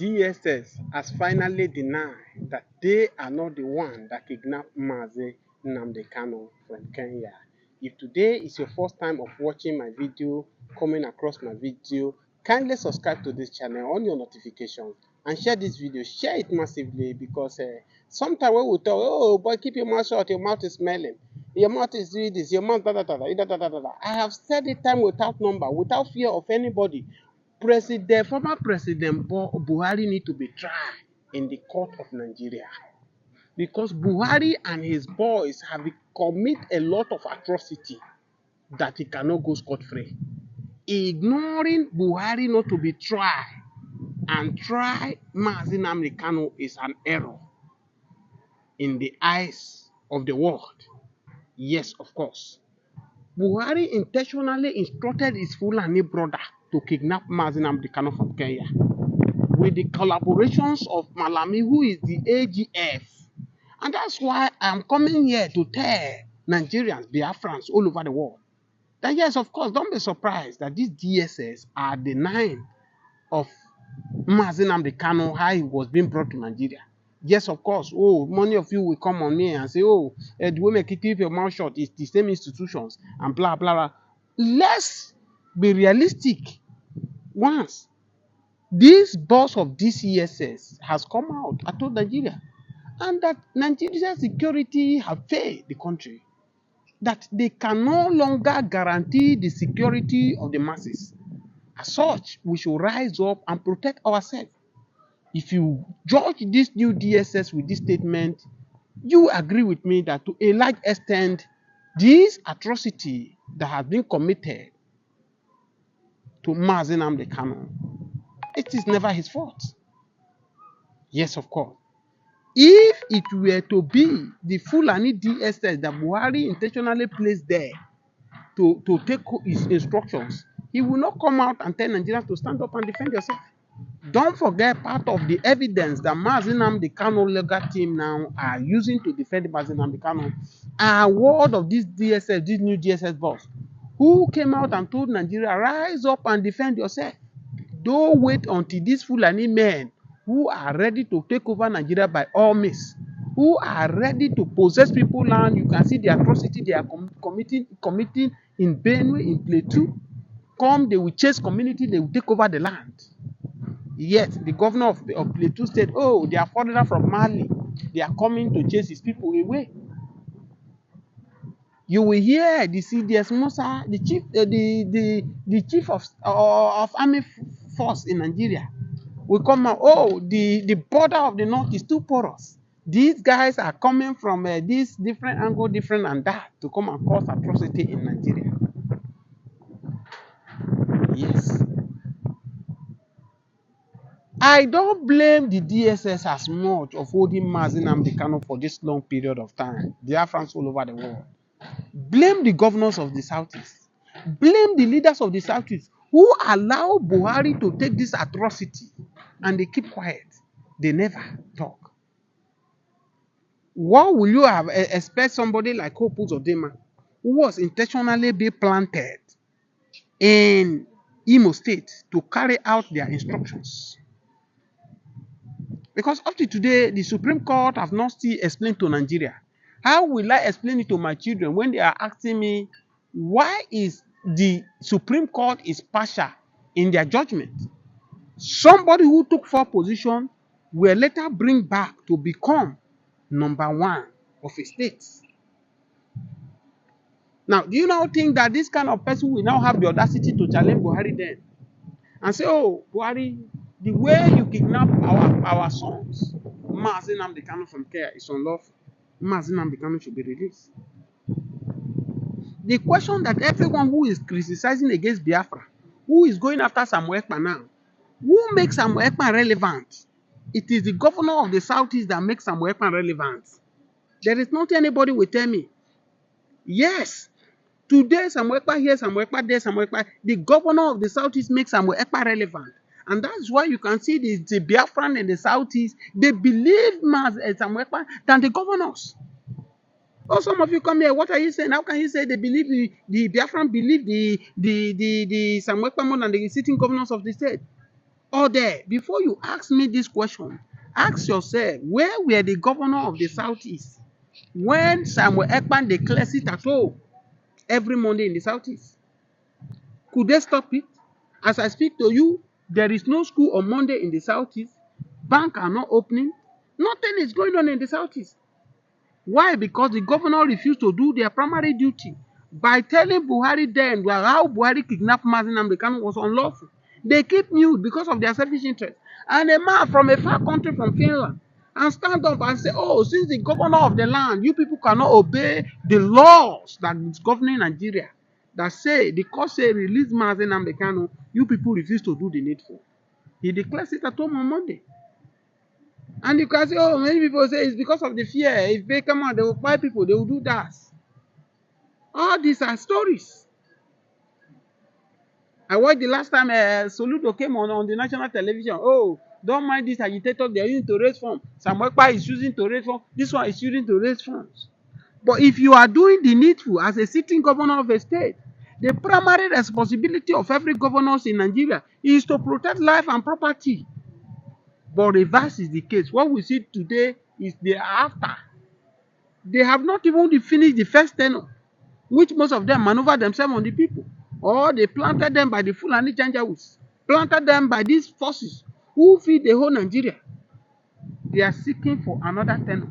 DSS has finally denied that they are not the one that kidnapped Mazi Nnamdi Kanu from Kenya. If today is your first time of watching my video, coming across my video, kindly subscribe to this channel on your notifications and share this video. Share it massively because sometimes when we talk, oh boy, keep your mouth shut, your mouth is smelling, your mouth is doing this, your mouth da da da da da da da da. I have said it time without number, without fear of anybody. Former President Buhari need to be tried in the court of Nigeria because Buhari and his boys have committed a lot of atrocity that he cannot go scot-free. Ignoring Buhari not to be tried and try Mazi Nnamdi Kanu is an error in the eyes of the world. Yes, of course. Buhari intentionally instructed his Fulani brother to kidnap Mazi Nnamdi Kanu from Kenya with the collaborations of Malami, who is the AGF. And that's why I'm coming here to tell Nigerians, Biafrans all over the world that yes, of course, don't be surprised that these DSS are denying of Mazi Nnamdi Kanu how he was being brought to Nigeria. Yes, of course. Oh, many of you will come on me and say, oh, the way make it keep your mouth shut is the same institutions and blah, blah, blah. Let's be realistic. Once this boss of DCSS has come out, I told Nigeria, and that Nigerian security have failed the country, that they can no longer guarantee the security of the masses. As such, we should rise up and protect ourselves. If you judge this new DSS with this statement, you agree with me that to a large extent, this atrocity that has been committed to Mazi Nnamdi Kanu, it is never his fault. Yes, of course. If it were to be the Fulani DSS that Buhari intentionally placed there to take his instructions, he will not come out and tell Nigerians to stand up and defend yourself. Don't forget, part of the evidence that Mazi Nnamdi Kanu legal team now are using to defend Mazi Nnamdi Kanu are word of this DSS, this new DSS boss, who came out and told Nigeria, rise up and defend yourself. Don't wait until these Fulani men who are ready to take over Nigeria by all means, who are ready to possess people's land. You can see the atrocity they are committing in Benue, in Plateau. Come, they will chase community, they will take over the land. Yet the governor of Plateau said, oh, they are foreigners from Mali. They are coming to chase his people away. You will hear the CDS Musa, the chief of army force in Nigeria, will come out. Oh, the border of the north is too porous. These guys are coming from this different angle, different and that, to come and cause atrocity in Nigeria. Yes. I don't blame the DSS as much of holding Mazi Nnamdi Kanu for this long period of time. Biafrans all over the world. Blame the governors of the Southeast. Blame the leaders of the Southeast who allow Buhari to take this atrocity and they keep quiet. They never talk. What will you have expect somebody like Hope Uzodinma, who was intentionally be planted in Imo State to carry out their instructions? Because up to today, the Supreme Court have not still explained to Nigeria. How will I explain it to my children when they are asking me why is the Supreme Court is partial in their judgment? Somebody who took 4 positions will later bring back to become #1 of a state. Now, do you now think that this kind of person will now have the audacity to challenge Buhari then? And say, oh, Buhari, the way you kidnap our sons, Mazi Nnamdi Kanu from Kenya is unlawful. Mazi Nnamdi Kanu should be released. The question that everyone who is criticizing against Biafra, who is going after Samuel Ekpa now, who makes Samuel Ekpa relevant? It is the governor of the Southeast that makes Samuel Ekpa relevant. There is not anybody will tell me. Yes, today Samuel Ekpa here, Samuel Ekpa there, Samuel Ekpa. The governor of the Southeast makes Samuel Ekpa relevant. And that's why you can see the Biafran in the Southeast, they believe Samuel Ekpa than the governors. Oh, some of you come here, what are you saying? How can you say they believe the Biafran believe the Samuel Ekpa more than the sitting governors of the state? Or there, before you ask me this question, ask yourself, where were the governor of the Southeast when Samuel Ekpan declares it at all every Monday in the Southeast? Could they stop it? As I speak to you, there is no school on Monday in the Southeast. Banks are not opening. Nothing is going on in the Southeast. Why? Because the governor refused to do their primary duty by telling Buhari then how Buhari kidnapped Mazi Nnamdi Kanu was unlawful. They keep mute because of their selfish interest. And a man from a far country from Finland and stand up and say, oh, since the governor of the land, you people cannot obey the laws that is governing Nigeria, that say, the court say release Mazi Nnamdi Kanu, you people refuse to do the needful. He declares it at home on Monday. And you can say, oh, many people say it's because of the fear. If they come out, they will buy people, they will do that. All these are stories. I watched the last time Soludo came on the national television. Oh, don't mind these agitators, they are using to raise funds. Samuel Ekpa is using to raise funds. This one is using to raise funds. But if you are doing the needful as a sitting governor of a state, the primary responsibility of every governor in Nigeria is to protect life and property. But reverse is the case. What we see today is the after. They have not even finished the first tenure, which most of them maneuver themselves on the people. Or they planted them by the Fulani Janjaweeds, planted them by these forces who feed the whole Nigeria. They are seeking for another tenure.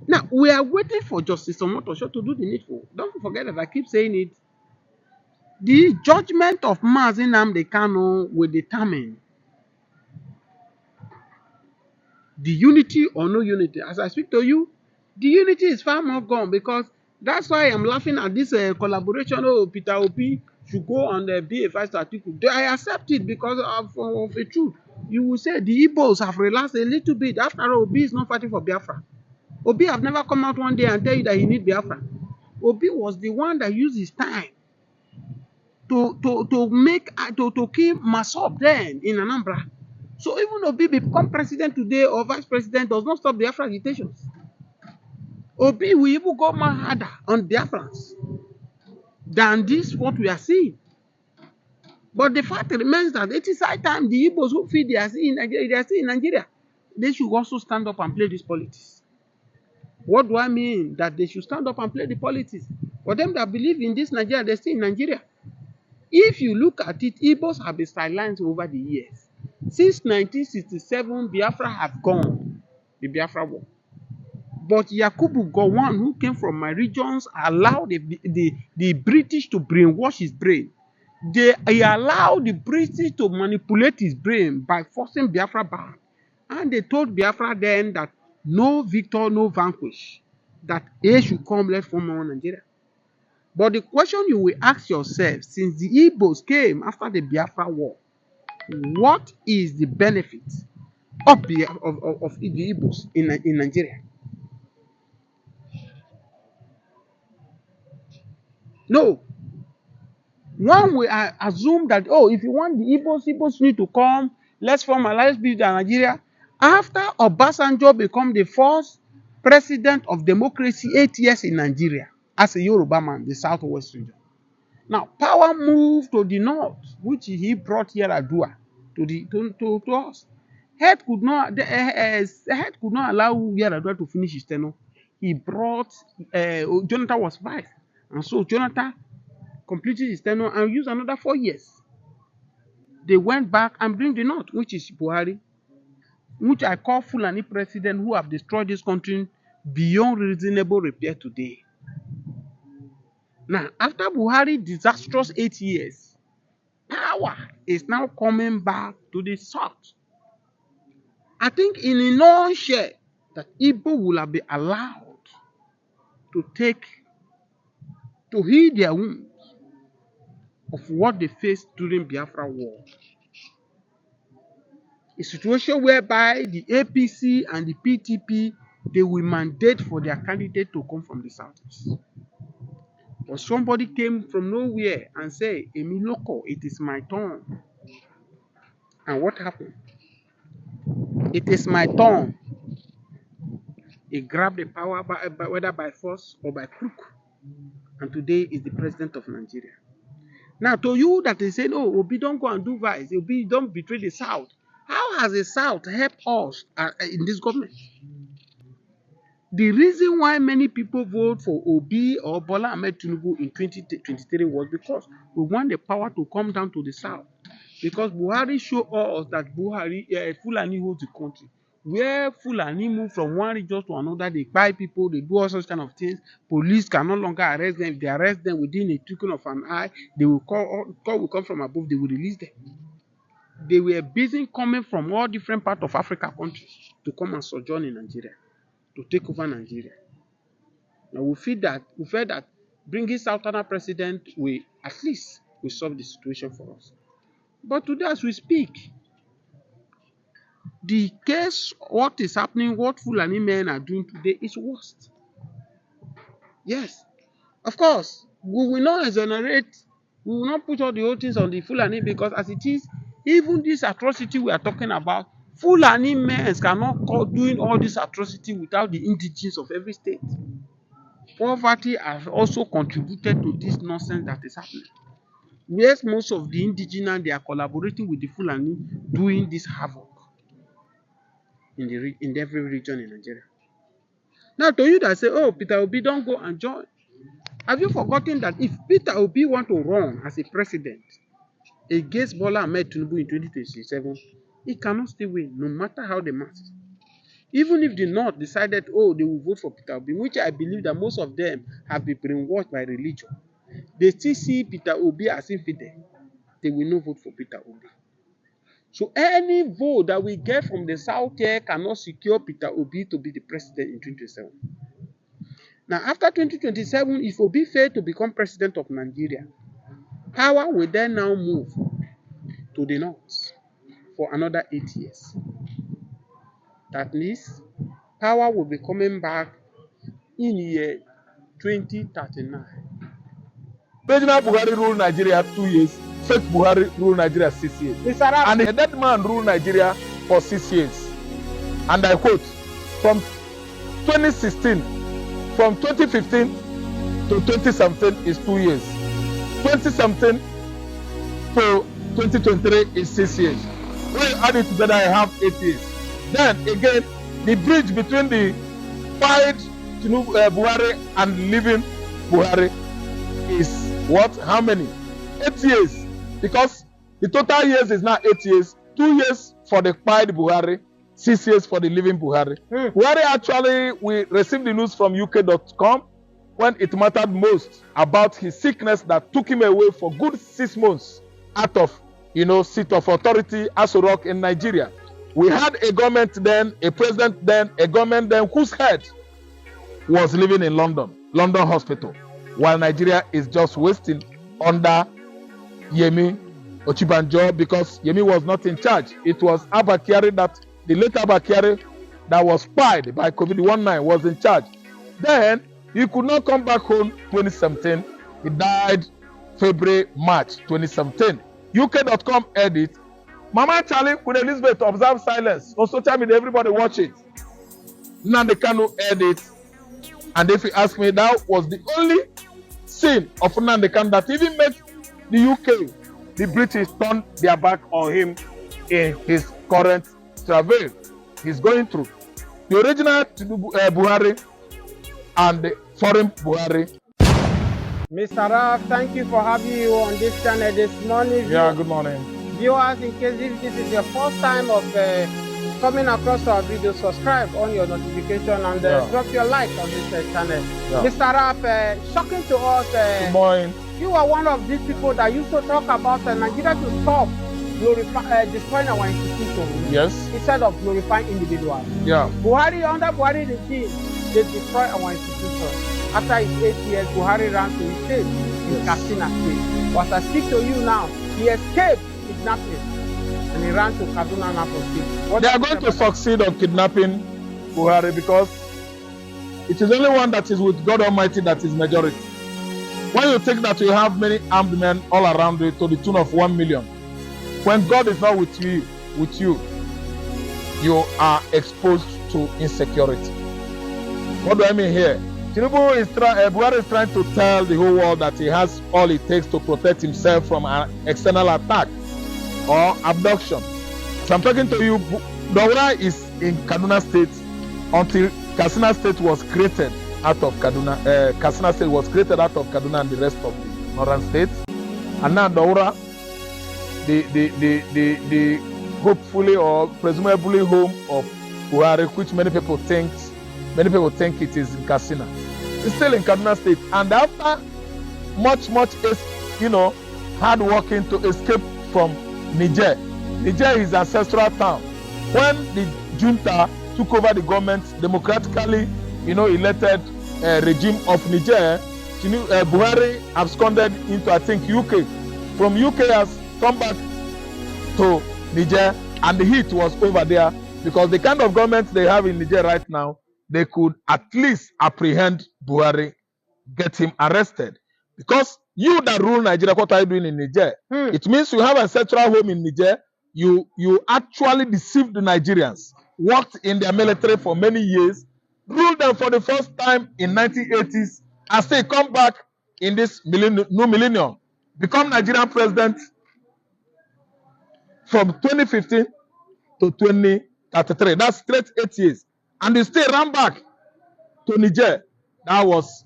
Now, we are waiting for Justice Omotosho to do the needful. Don't forget that I keep saying it. The judgment of Mazi Nnamdi Kanu will determine the unity or no unity. As I speak to you, the unity is far more gone, because that's why I'm laughing at this collaboration. Oh, Peter Obi should go on the BFI article. I accept it because of a truth. You will say the Igbos have relaxed a little bit. After all, Obi is not fighting for Biafra. Obi have never come out one day and tell you that he need Biafra. Obi was the one that used his time to kill Masop then in Anambra. So even Obi become president today or vice president does not stop Biafra agitations. Obi will even go more harder on Biafrans than this what we are seeing. But the fact remains that it is high time the Igbos who feel they are still in Nigeria, they should also stand up and play this politics. What do I mean? That they should stand up and play the politics. For them that believe in this Nigeria, they stay in Nigeria. If you look at it, Igbos have been silenced over the years. Since 1967, Biafra have gone, the Biafra war. But Yakubu Gowon, who came from my regions, allowed the British to brainwash his brain. He allowed the British to manipulate his brain by forcing Biafra back. And they told Biafra then that no victor, no vanquish. That A should come, let's form our Nigeria. But the question you will ask yourself, since the Igbos came after the Biafra war, what is the benefit of the Igbos in Nigeria? No. One will assume that, oh, if you want the Igbos need to come, let's form alliance with Nigeria. After Obasanjo become the first president of democracy 8 years in Nigeria as a Yoruba man, the southwest region. Now, power moved to the north, which he brought Yaradua to us. Head could not allow Yaradua to finish his tenure. He brought Jonathan was vice, and so Jonathan completed his tenure and used another 4 years. They went back and bring the north, which is Buhari, which I call Fulani president who have destroyed this country beyond reasonable repair today. Now, after Buhari disastrous 8 years, power is now coming back to the south. I think in a nutshell that Igbo will have been allowed to heal their wounds of what they faced during Biafra war. A situation whereby the APC and the PTP, they will mandate for their candidate to come from the southeast. But somebody came from nowhere and said, Emi Loko, it is my turn. And what happened? It is my turn. He grabbed the power whether by force or by crook. And today is the president of Nigeria. Now, to you that is saying, oh, Obi, don't go and do vice, Obi, don't betray the South. How has the South helped us in this government? The reason why many people vote for Obi or Bola Ahmed Tinubu in 2023 was because we want the power to come down to the South. Because Buhari showed us that Fulani holds the country. Where Fulani move from one region to another, they buy people, they do all sorts kind of things. Police can no longer arrest them. If they arrest them within a twinkling of an eye, they will call will come from above, they will release them. They were busy coming from all different parts of Africa countries to come and sojourn in Nigeria, to take over Nigeria. Now we feel that bringing Southern president will at least will solve the situation for us. But today, as we speak, the case, what is happening, what Fulani men are doing today is worst. Yes, of course, we will not exonerate, we will not put all the whole things on the Fulani, because as it is, even this atrocity we are talking about, Fulani men cannot call doing all this atrocity without the indigenes of every state. Poverty has also contributed to this nonsense that is happening. Yes, most of the indigenous, they are collaborating with the Fulani doing this havoc in every region in Nigeria. Now, to you that say, oh, Peter Obi, don't go and join. Have you forgotten that if Peter Obi want to run as a president against Bola Ahmed Tinubu in 2027, he cannot still win, no matter how the masses. Even if the North decided, oh, they will vote for Peter Obi, which I believe that most of them have been brainwashed by religion, they still see Peter Obi as infidel. They will not vote for Peter Obi. So any vote that we get from the South here cannot secure Peter Obi to be the president in 2027. Now, after 2027, if Obi failed to become president of Nigeria, power will then now move to the North for another 8 years. That means power will be coming back in year 2039. President Buhari ruled Nigeria 2 years. Fake Buhari ruled Nigeria 6 years. And a dead man ruled Nigeria for 6 years. And I quote, from 2016, from 2015 to 2017 is 2 years. 2017 to 2023 is 6 years. When you add it together, I have 8 years. Then again, the bridge between the fired Buhari and living Buhari is what? How many? 8 years. Because the total years is now 8 years. 2 years for the fired Buhari, 6 years for the living Buhari. Buhari actually, we received the news from UK.com when it mattered most about his sickness that took him away for good 6 months out of, seat of authority, Aso Rock in Nigeria. We had a government then, a president then, a government then whose head was living in London Hospital, while Nigeria is just wasting under Yemi Ochibanjo because Yemi was not in charge. It was Abba Kyari the late Abba Kyari that was spied by COVID-19 was in charge. Then he could not come back home 2017. He died February, March 2017. UK.com edit. Mama Charlie Queen Elizabeth observe silence. On social media, everybody watch it. Nnamdi Kanu edit. And if you ask me, that was the only scene of Nnamdi Kanu that even made the UK, the British, turn their back on him in his current travail he's going through. The original Buhari and the foreign Buhari. Mr. Raf, thank you for having you on this channel this morning. Yeah, good morning. Viewers, in case if this is your first time of coming across our video, subscribe on your notification and drop your like on this channel. Yeah. Mr. Raf, shocking to us. Good morning. You are one of these people that used to talk about Nigeria to stop destroying our institutions. Yes. Instead of glorifying individuals. Yeah. Under Buhari regime, they destroy our institutions. After his 8 years, Buhari ran to his state in Katsina State. But I speak to you now, he escaped kidnapping and he ran to Kaduna Napo State. They are going to succeed on kidnapping Buhari because it is only one that is with God Almighty that is majority. When you think that you have many armed men all around you to the tune of 1 million, when God is not with you, you are exposed to insecurity. What do I mean here? Buhari is trying to tell the whole world that he has all it takes to protect himself from an external attack or abduction. So I'm talking to you, Daura is in Kaduna State until Katsina State was created out of Kaduna. Katsina State was created out of Kaduna and the rest of the northern states. And now Daura, the hopefully or presumably home of Buhari, which many people think it is in Katsina. It's still in Kaduna State. And after much hard working to escape from Niger is ancestral town. When the junta took over the government, democratically, elected regime of Niger, Buhari absconded into, I think, UK. From UK has come back to Niger, and the heat was over there because the kind of government they have in Niger right now, they could at least apprehend Buhari, get him arrested. Because you that rule Nigeria, what are you doing in Niger? It means you have a central home in Niger. You actually deceived the Nigerians, worked in their military for many years, ruled them for the first time in 1980s, and still come back in this new millennium, become Nigerian president from 2015 to 2033. That's straight 8 years. And you still run back to Niger. That was,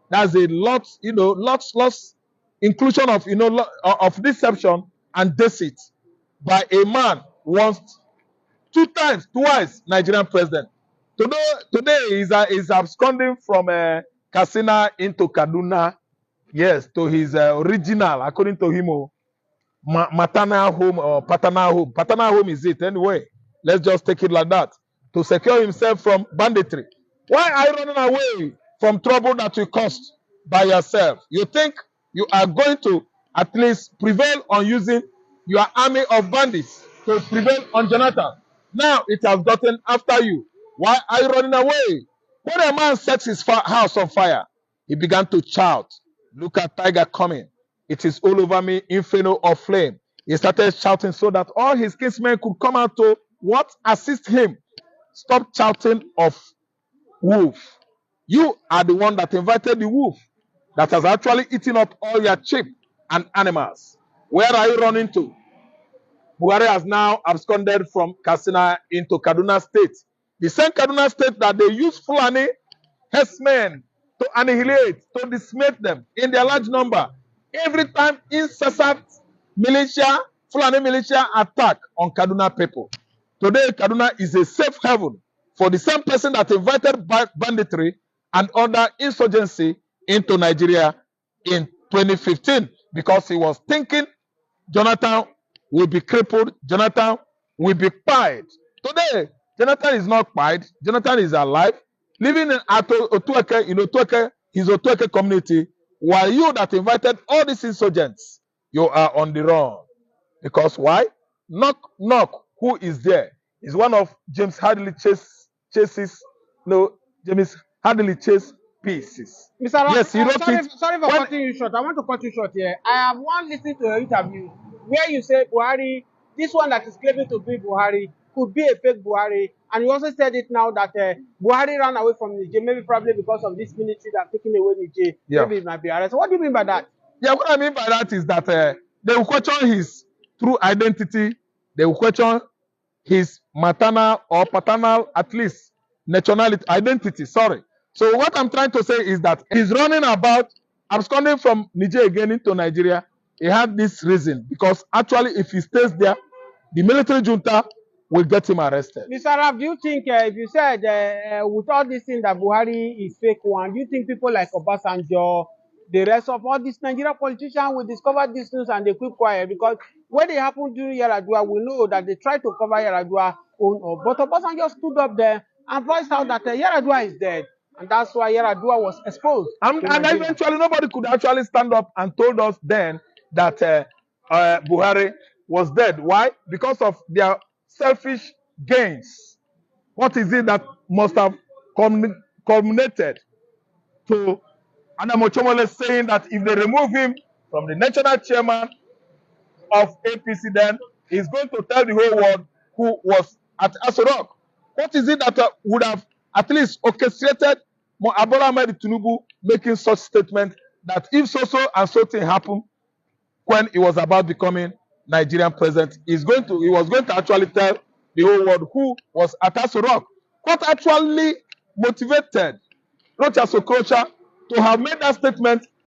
that's a lot, lots inclusion of, of deception and deceit by a man once, twice Nigerian president. Today is absconding from Katsina into Kaduna, yes, to his original, according to him, maternal home or paternal home. Paternal home is it anyway. Let's just take it like that. To secure himself from banditry. Why are you running away from trouble that you caused by yourself? You think you are going to at least prevail on using your army of bandits to prevail on Jonathan. Now it has gotten after you. Why are you running away? When a man sets his house on fire, he began to shout, "Look at tiger coming. It is all over me, inferno of flame." He started shouting so that all his kinsmen could come out to assist him. Stop shouting of wolf. You are the one that invited the wolf that has actually eaten up all your sheep and animals. Where are you running to? Buhari has now absconded from Katsina into Kaduna State. The same Kaduna State that they use Fulani herdsmen to annihilate, to decimate them in their large number. Every time incessant Fulani militia attack on Kaduna people. Today, Kaduna is a safe haven for the same person that invited banditry and other insurgency into Nigeria in 2015 because he was thinking Jonathan will be crippled, Jonathan will be pied. Today, Jonathan is not pied, Jonathan is alive, living in Otueke, his Otueke community, while you that invited all these insurgents, you are on the run. Because why? Knock, knock. Who is there? Is one of James Hadley Chase's James Hadley Chase pieces. Mr. Ross, yes, he wrote it. Sorry for cutting you short. I want to cut you short here. I have one listening to your interview where you say Buhari, this one that is claiming to be Buhari, could be a fake Buhari. And you also said it now that Buhari ran away from Niger, maybe probably because of this military that taking away Niger. Yeah. Maybe it might be arrested. What do you mean by that? Yeah, what I mean by that is that they will question his true identity. They will question his maternal or paternal, at least, nationality, identity, sorry. So what I'm trying to say is that he's running about, absconding from Niger again into Nigeria. He had this reason, because actually if he stays there, the military junta will get him arrested. Mr. Raf, do you think, if you said with all these things that Buhari is fake one, do you think people like Obasanjo, the rest of all these Nigerian politicians will discover these news and they keep quiet? Because when they happened during Yaradua, we know that they tried to cover Yaradua but Obasanjo stood up there and voiced out that Yaradua is dead. And that's why Yaradua was exposed. And eventually nobody could actually stand up and told us then that Buhari was dead. Why? Because of their selfish gains. What is it that must have culminated to Adamo Chomole saying that if they remove him from the national chairman of APC, then he's going to tell the whole world who was at Aso Rock? What is it that would have at least orchestrated Bola Ahmed Tinubu making such statement that if so and so thing happened when he was about becoming Nigerian president, he was going to actually tell the whole world who was attached to rock. What actually motivated Rochas Okorocha to have made that statement